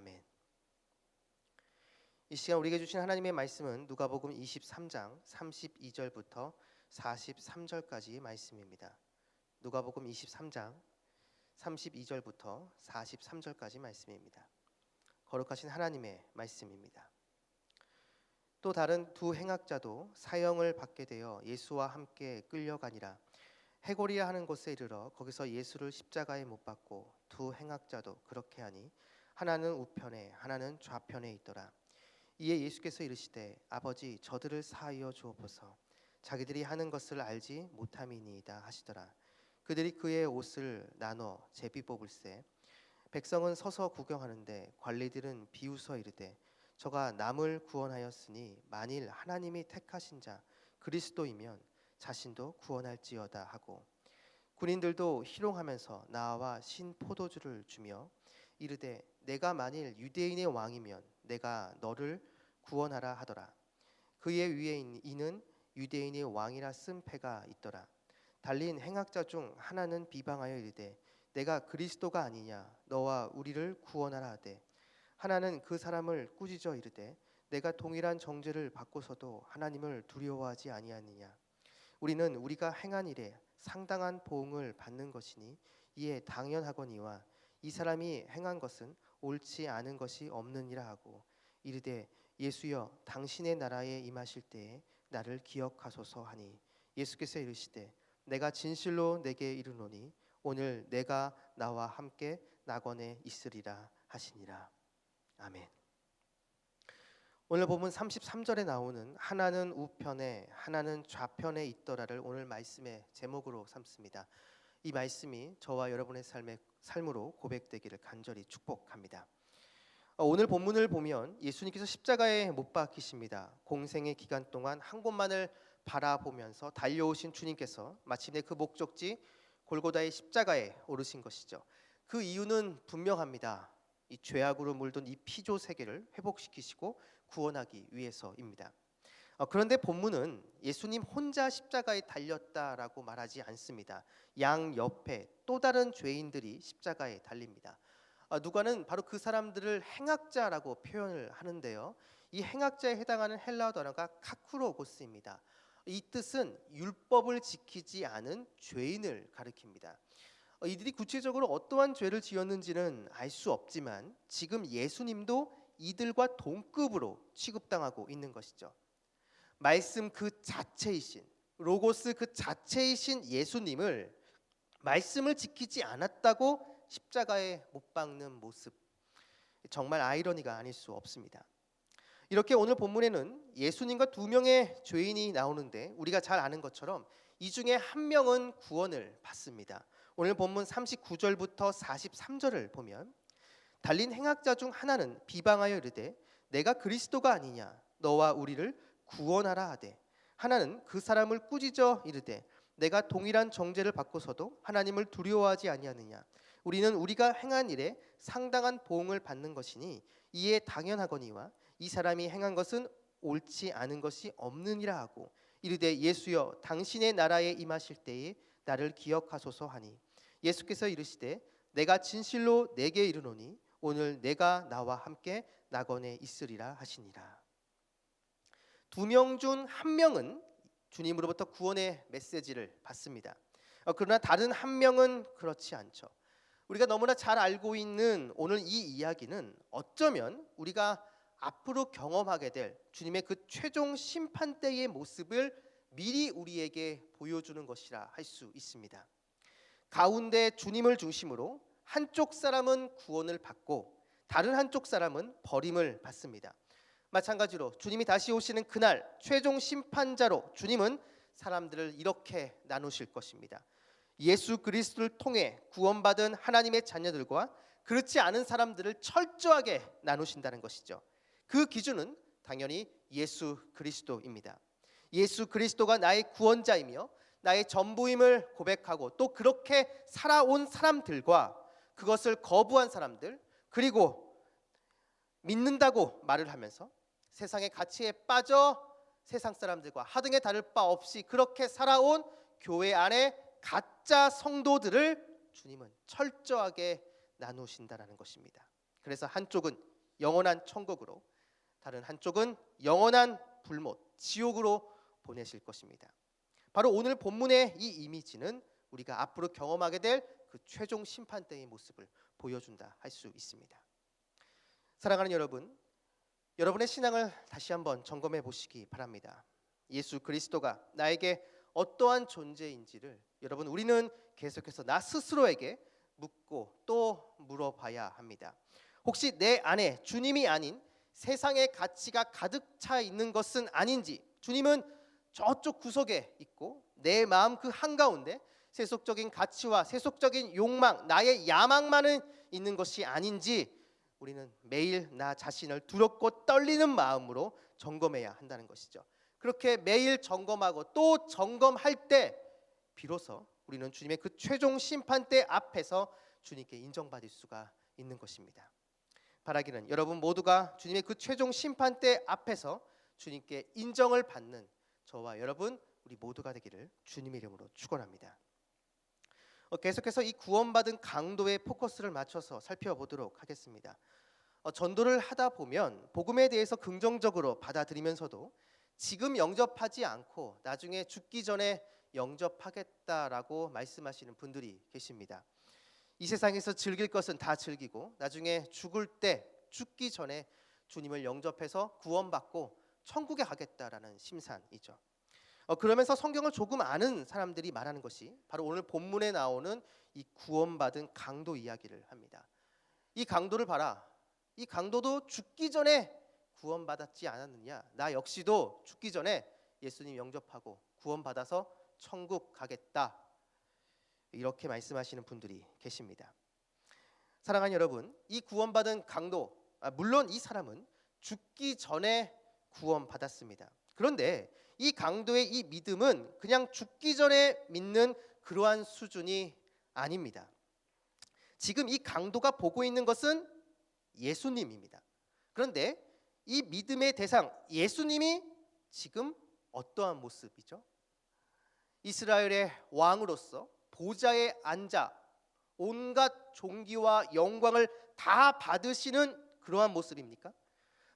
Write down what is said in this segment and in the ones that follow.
아멘. 이 시간 우리에게 주신 하나님의 말씀은 누가복음 23장 32절부터 43절까지 말씀입니다. 누가복음 23장 32절부터 43절까지 말씀입니다. 거룩하신 하나님의 말씀입니다. 또 다른 두 행악자도 사형을 받게 되어 예수와 함께 끌려가니라. 해골이라 하는 곳에 이르러 거기서 예수를 십자가에 못 박고 두 행악자도 그렇게 하니 하나는 우편에 하나는 좌편에 있더라. 이에 예수께서 이르시되 아버지 저들을 사하여 주옵소서 자기들이 하는 것을 알지 못함이니이다 하시더라. 그들이 그의 옷을 나눠 제비 뽑을세 백성은 서서 구경하는데 관리들은 비웃어 이르되 저가 남을 구원하였으니 만일 하나님이 택하신 자 그리스도이면 자신도 구원할지어다 하고 군인들도 희롱하면서 나와 신 포도주를 주며 이르되 내가 만일 유대인의 왕이면 내가 너를 구원하라 하더라. 그의 위에 이는 유대인의 왕이라 쓴 패가 있더라. 달린 행악자 중 하나는 비방하여 이르되 내가 그리스도가 아니냐 너와 우리를 구원하라 하되 하나는 그 사람을 꾸짖어 이르되 내가 동일한 정죄를 받고서도 하나님을 두려워하지 아니하느냐. 우리는 우리가 행한 일에 상당한 보응을 받는 것이니 이에 당연하거니와 이 사람이 행한 것은 옳지 않은 것이 없느니라 하고 이르되 예수여 당신의 나라에 임하실 때에 나를 기억하소서 하니 예수께서 이르시되 내가 진실로 내게 이르노니 오늘 내가 나와 함께 낙원에 있으리라 하시니라. 아멘. 오늘 본문 33절에 나오는 하나는 우편에 하나는 좌편에 있더라를 오늘 말씀의 제목으로 삼습니다. 이 말씀이 저와 여러분의 삶으로 고백되기를 간절히 축복합니다. 오늘 본문을 보면 예수님께서 십자가에 못 박히십니다. 공생의 기간 동안 한 곳만을 바라보면서 달려오신 주님께서 마침내 그 목적지 골고다의 십자가에 오르신 것이죠. 그 이유는 분명합니다. 이 죄악으로 물든 이 피조 세계를 회복시키시고 구원하기 위해서입니다. 그런데 본문은 예수님 혼자 십자가에 달렸다라고 말하지 않습니다. 양 옆에 또 다른 죄인들이 십자가에 달립니다. 누가는 바로 그 사람들을 행악자라고 표현을 하는데요. 이 행악자에 해당하는 헬라어 단어가 카쿠로고스입니다. 이 뜻은 율법을 지키지 않은 죄인을 가리킵니다. 이들이 구체적으로 어떠한 죄를 지었는지는 알 수 없지만 지금 예수님도 이들과 동급으로 취급당하고 있는 것이죠. 말씀 그 자체이신 로고스 그 자체이신 예수님을 말씀을 지키지 않았다고 십자가에 못 박는 모습, 정말 아이러니가 아닐 수 없습니다. 이렇게 오늘 본문에는 예수님과 두 명의 죄인이 나오는데 우리가 잘 아는 것처럼 이 중에 한 명은 구원을 받습니다. 오늘 본문 39절부터 43절을 보면 달린 행악자 중 하나는 비방하여 이르되 내가 그리스도가 아니냐 너와 우리를 구원하라 하되 하나는 그 사람을 꾸짖어 이르되 내가 동일한 정죄를 받고서도 하나님을 두려워하지 아니하느냐. 우리는 우리가 행한 일에 상당한 보응을 받는 것이니 이에 당연하거니와 이 사람이 행한 것은 옳지 않은 것이 없느니라 하고 이르되 예수여 당신의 나라에 임하실 때에 나를 기억하소서 하니 예수께서 이르시되 내가 진실로 내게 이르노니 오늘 내가 나와 함께 낙원에 있으리라 하시니라. 두 명 중 한 명은 주님으로부터 구원의 메시지를 받습니다. 그러나 다른 한 명은 그렇지 않죠. 우리가 너무나 잘 알고 있는 오늘 이 이야기는 어쩌면 우리가 앞으로 경험하게 될 주님의 그 최종 심판 때의 모습을 미리 우리에게 보여주는 것이라 할 수 있습니다. 가운데 주님을 중심으로 한쪽 사람은 구원을 받고 다른 한쪽 사람은 버림을 받습니다. 마찬가지로 주님이 다시 오시는 그날 최종 심판자로 주님은 사람들을 이렇게 나누실 것입니다. 예수 그리스도를 통해 구원받은 하나님의 자녀들과 그렇지 않은 사람들을 철저하게 나누신다는 것이죠. 그 기준은 당연히 예수 그리스도입니다. 예수 그리스도가 나의 구원자이며 나의 전부임을 고백하고 또 그렇게 살아온 사람들과 그것을 거부한 사람들 그리고 믿는다고 말을 하면서 세상의 가치에 빠져 세상 사람들과 하등에 다를 바 없이 그렇게 살아온 교회 안에 가짜 성도들을 주님은 철저하게 나누신다라는 것입니다. 그래서 한쪽은 영원한 천국으로, 다른 한쪽은 영원한 불못, 지옥으로 보내실 것입니다. 바로 오늘 본문의 이 이미지는 우리가 앞으로 경험하게 될 그 최종 심판 때의 모습을 보여준다 할 수 있습니다. 사랑하는 여러분, 여러분의 신앙을 다시 한번 점검해 보시기 바랍니다. 예수 그리스도가 나에게 어떠한 존재인지를 여러분, 우리는 계속해서 나 스스로에게 묻고 또 물어봐야 합니다. 혹시 내 안에 주님이 아닌 세상의 가치가 가득 차 있는 것은 아닌지, 주님은 저쪽 구석에 있고 내 마음 그 한가운데 세속적인 가치와 세속적인 욕망, 나의 야망만은 있는 것이 아닌지 우리는 매일 나 자신을 두렵고 떨리는 마음으로 점검해야 한다는 것이죠. 그렇게 매일 점검하고 또 점검할 때 비로소 우리는 주님의 그 최종 심판대 앞에서 주님께 인정받을 수가 있는 것입니다. 바라기는 여러분 모두가 주님의 그 최종 심판대 앞에서 주님께 인정을 받는 저와 여러분 우리 모두가 되기를 주님의 이름으로 축원합니다. 계속해서 이 구원받은 강도의 포커스를 맞춰서 살펴보도록 하겠습니다. 전도를 하다 보면 복음에 대해서 긍정적으로 받아들이면서도 지금 영접하지 않고 나중에 죽기 전에 영접하겠다라고 말씀하시는 분들이 계십니다. 이 세상에서 즐길 것은 다 즐기고 나중에 죽을 때, 죽기 전에 주님을 영접해서 구원받고 천국에 가겠다라는 심산이죠. 그러면서 성경을 조금 아는 사람들이 말하는 것이 바로 오늘 본문에 나오는 이 구원받은 강도 이야기를 합니다. 이 강도를 봐라. 이 강도도 죽기 전에 구원받았지 않았느냐. 나 역시도 죽기 전에 예수님 영접하고 구원받아서 천국 가겠다. 이렇게 말씀하시는 분들이 계십니다. 사랑하는 여러분, 이 구원받은 강도, 물론 이 사람은 죽기 전에 구원받았습니다. 그런데 이 강도의 이 믿음은 그냥 죽기 전에 믿는 그러한 수준이 아닙니다. 지금 이 강도가 보고 있는 것은 예수님입니다. 그런데 이 믿음의 대상 예수님이 지금 어떠한 모습이죠? 이스라엘의 왕으로서 보좌에 앉아 온갖 존귀와 영광을 다 받으시는 그러한 모습입니까?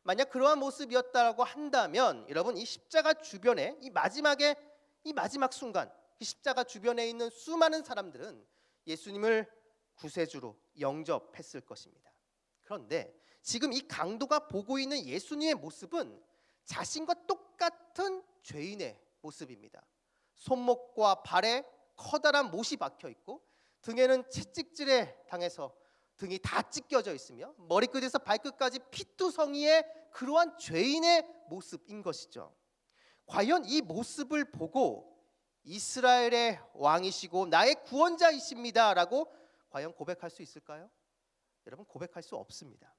만약 그러한 모습이었다고 한다면 여러분, 이 십자가 주변에 이 마지막 순간 이 십자가 주변에 있는 수많은 사람들은 예수님을 구세주로 영접했을 것입니다. 그런데 지금 이 강도가 보고 있는 예수님의 모습은 자신과 똑같은 죄인의 모습입니다. 손목과 발에 커다란 못이 박혀 있고 등에는 채찍질에 당해서 등이 다 찢겨져 있으며 머리끝에서 발끝까지 피투성이의 그러한 죄인의 모습인 것이죠. 과연 이 모습을 보고 이스라엘의 왕이시고 나의 구원자이십니다라고 과연 고백할 수 있을까요? 여러분, 고백할 수 없습니다.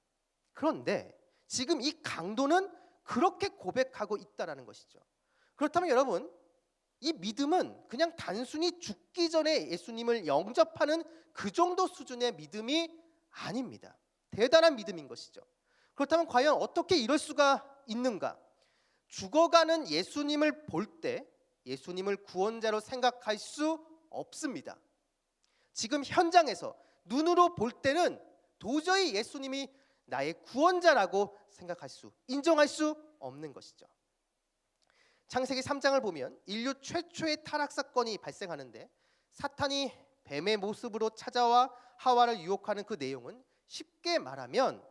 그런데 지금 이 강도는 그렇게 고백하고 있다라는 것이죠. 그렇다면 여러분, 이 믿음은 그냥 단순히 죽기 전에 예수님을 영접하는 그 정도 수준의 믿음이 아닙니다. 대단한 믿음인 것이죠. 그렇다면 과연 어떻게 이럴 수가 있는가? 죽어가는 예수님을 볼 때 예수님을 구원자로 생각할 수 없습니다. 지금 현장에서 눈으로 볼 때는 도저히 예수님이 나의 구원자라고 인정할 수 없는 것이죠. 창세기 3장을 보면 인류 최초의 타락 사건이 발생하는데 사탄이 뱀의 모습으로 찾아와 하와를 유혹하는 그 내용은 쉽게 말하면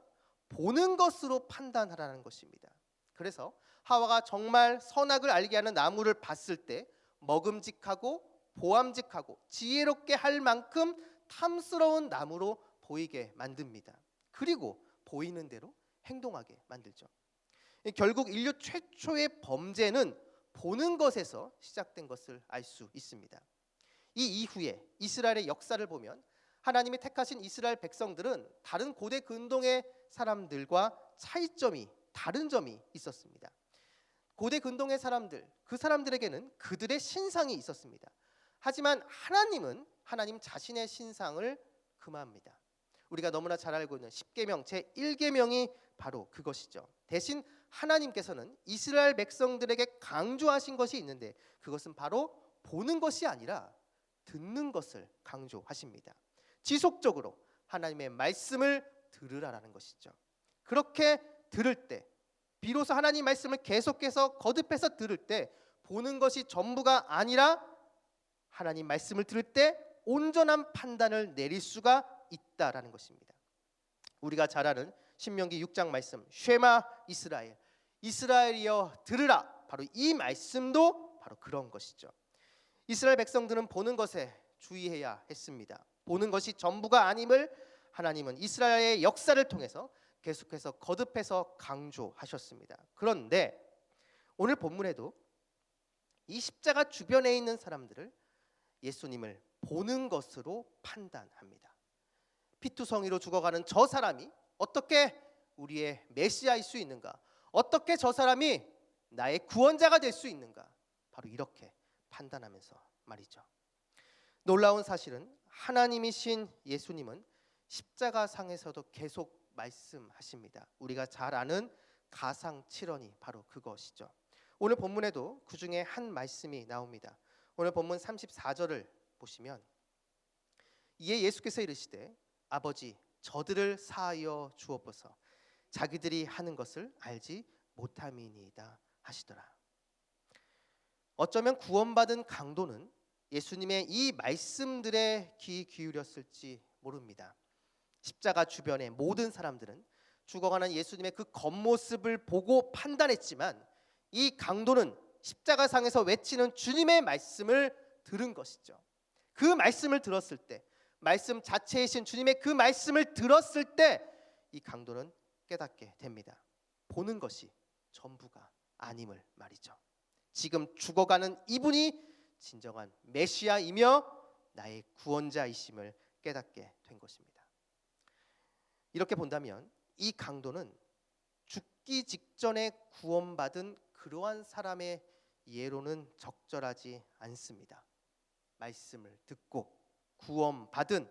보는 것으로 판단하라는 것입니다. 그래서 하와가 정말 선악을 알게 하는 나무를 봤을 때 먹음직하고 보암직하고 지혜롭게 할 만큼 탐스러운 나무로 보이게 만듭니다. 그리고 보이는 대로 행동하게 만들죠. 결국 인류 최초의 범죄는 보는 것에서 시작된 것을 알 수 있습니다. 이 이후에 이스라엘의 역사를 보면 하나님이 택하신 이스라엘 백성들은 다른 고대 근동의 사람들과 차이점이, 다른 점이 있었습니다. 고대 근동의 사람들, 그 사람들에게는 그들의 신상이 있었습니다. 하지만 하나님은 하나님 자신의 신상을 금합니다. 우리가 너무나 잘 알고 있는 십계명 제1계명이 바로 그것이죠. 대신 하나님께서는 이스라엘 백성들에게 강조하신 것이 있는데 그것은 바로 보는 것이 아니라 듣는 것을 강조하십니다. 지속적으로 하나님의 말씀을 들으라라는 것이죠. 그렇게 들을 때, 비로소 하나님 말씀을 계속해서 거듭해서 들을 때 보는 것이 전부가 아니라 하나님 말씀을 들을 때 온전한 판단을 내릴 수가 있다라는 것입니다. 우리가 잘 아는 신명기 6장 말씀, 쉐마 이스라엘, 이스라엘이여 들으라. 바로 이 말씀도 바로 그런 것이죠. 이스라엘 백성들은 보는 것에 주의해야 했습니다. 보는 것이 전부가 아님을 하나님은 이스라엘의 역사를 통해서 계속해서 거듭해서 강조하셨습니다. 그런데 오늘 본문에도 이 십자가 주변에 있는 사람들을 예수님을 보는 것으로 판단합니다. 피투성이로 죽어가는 저 사람이 어떻게 우리의 메시아일 수 있는가? 어떻게 저 사람이 나의 구원자가 될 수 있는가? 바로 이렇게 판단하면서 말이죠. 놀라운 사실은 하나님이신 예수님은 십자가상에서도 계속 말씀하십니다. 우리가 잘 아는 가상칠언이 바로 그것이죠. 오늘 본문에도 그 중에 한 말씀이 나옵니다. 오늘 본문 34절을 보시면 이에 예수께서 이르시되 아버지 저들을 사하여 주옵소서 자기들이 하는 것을 알지 못함이니이다 하시더라. 어쩌면 구원받은 강도는 예수님의 이 말씀들에 귀 기울였을지 모릅니다. 십자가 주변의 모든 사람들은 죽어가는 예수님의 그 겉모습을 보고 판단했지만 이 강도는 십자가상에서 외치는 주님의 말씀을 들은 것이죠. 그 말씀을 들었을 때, 말씀 자체이신 주님의 그 말씀을 들었을 때 이 강도는 깨닫게 됩니다. 보는 것이 전부가 아님을 말이죠. 지금 죽어가는 이분이 진정한 메시아이며 나의 구원자이심을 깨닫게 된 것입니다. 이렇게 본다면 이 강도는 죽기 직전에 구원받은 그러한 사람의 예로는 적절하지 않습니다. 말씀을 듣고 구원받은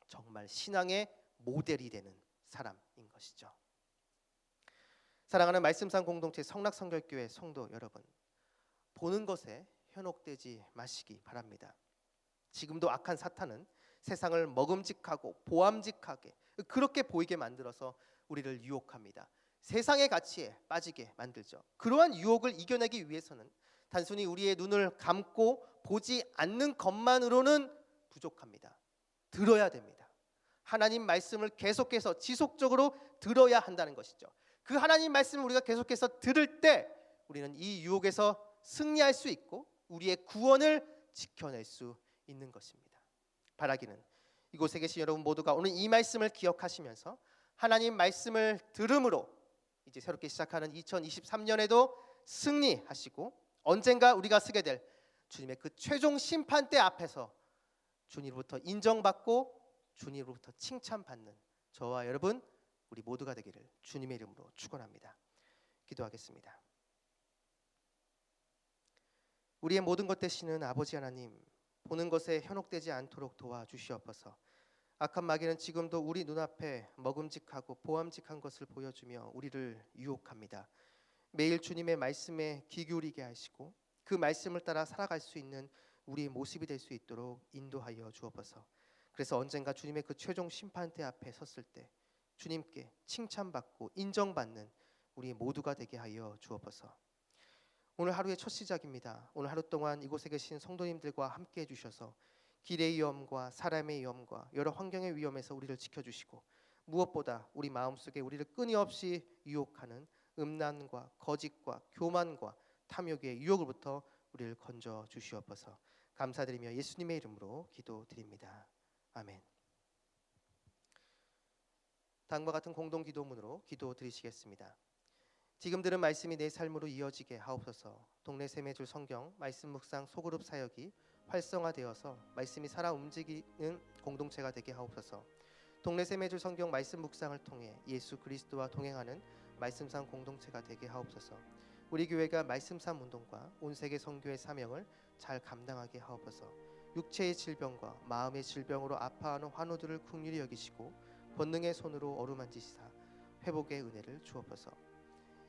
정말 신앙의 모델이 되는 사람인 것이죠. 사랑하는 말씀상 공동체 성락성결교회 성도 여러분, 보는 것에 현혹되지 마시기 바랍니다. 지금도 악한 사탄은 세상을 먹음직하고 보암직하게 그렇게 보이게 만들어서 우리를 유혹합니다. 세상의 가치에 빠지게 만들죠. 그러한 유혹을 이겨내기 위해서는 단순히 우리의 눈을 감고 보지 않는 것만으로는 부족합니다. 들어야 됩니다. 하나님 말씀을 계속해서 지속적으로 들어야 한다는 것이죠. 그 하나님 말씀을 우리가 계속해서 들을 때 우리는 이 유혹에서 승리할 수 있고 우리의 구원을 지켜낼 수 있는 것입니다. 바라기는 이곳에 계신 여러분 모두가 오늘 이 말씀을 기억하시면서 하나님 말씀을 들음으로 이제 새롭게 시작하는 2023년에도 승리하시고 언젠가 우리가 서게 될 주님의 그 최종 심판대 앞에서 주님으로부터 인정받고 주님으로부터 칭찬받는 저와 여러분 우리 모두가 되기를 주님의 이름으로 축원합니다. 기도하겠습니다. 우리의 모든 것 되시는 아버지 하나님, 보는 것에 현혹되지 않도록 도와주시옵소서. 악한 마귀는 지금도 우리 눈앞에 먹음직하고 보암직한 것을 보여주며 우리를 유혹합니다. 매일 주님의 말씀에 귀 기울이게 하시고 그 말씀을 따라 살아갈 수 있는 우리의 모습이 될 수 있도록 인도하여 주옵소서. 그래서 언젠가 주님의 그 최종 심판대 앞에 섰을 때 주님께 칭찬받고 인정받는 우리 모두가 되게 하여 주옵소서. 오늘 하루의 첫 시작입니다. 오늘 하루 동안 이곳에 계신 성도님들과 함께 해주셔서 길의 위험과 사람의 위험과 여러 환경의 위험에서 우리를 지켜주시고 무엇보다 우리 마음속에 우리를 끊임없이 유혹하는 음란과 거짓과 교만과 탐욕의 유혹으로부터 우리를 건져 주시옵소서. 감사드리며 예수님의 이름으로 기도드립니다. 아멘. 다음과 같은 공동 기도문으로 기도드리시겠습니다. 지금 들은 말씀이 내 삶으로 이어지게 하옵소서. 동네 샘의 줄 성경 말씀 묵상 소그룹 사역이 활성화되어서 말씀이 살아 움직이는 공동체가 되게 하옵소서. 동네 샘의 줄 성경 말씀 묵상을 통해 예수 그리스도와 동행하는 말씀상 공동체가 되게 하옵소서. 우리 교회가 말씀삼 운동과 온 세계 선교의 사명을 잘 감당하게 하옵소서. 육체의 질병과 마음의 질병으로 아파하는 환우들을 긍휼히 여기시고 권능의 손으로 어루만지시사 회복의 은혜를 주옵소서.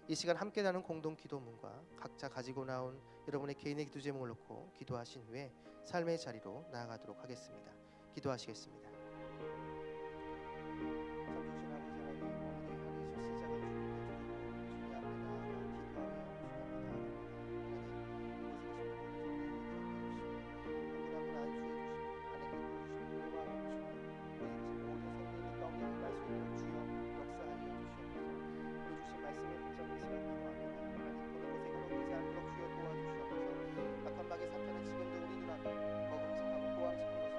이 시간 함께 나눈 공동 기도문과 각자 가지고 나온 여러분의 개인의 기도 제목을 놓고 기도하신 후에 삶의 자리로 나아가도록 하겠습니다. 기도하시겠습니다.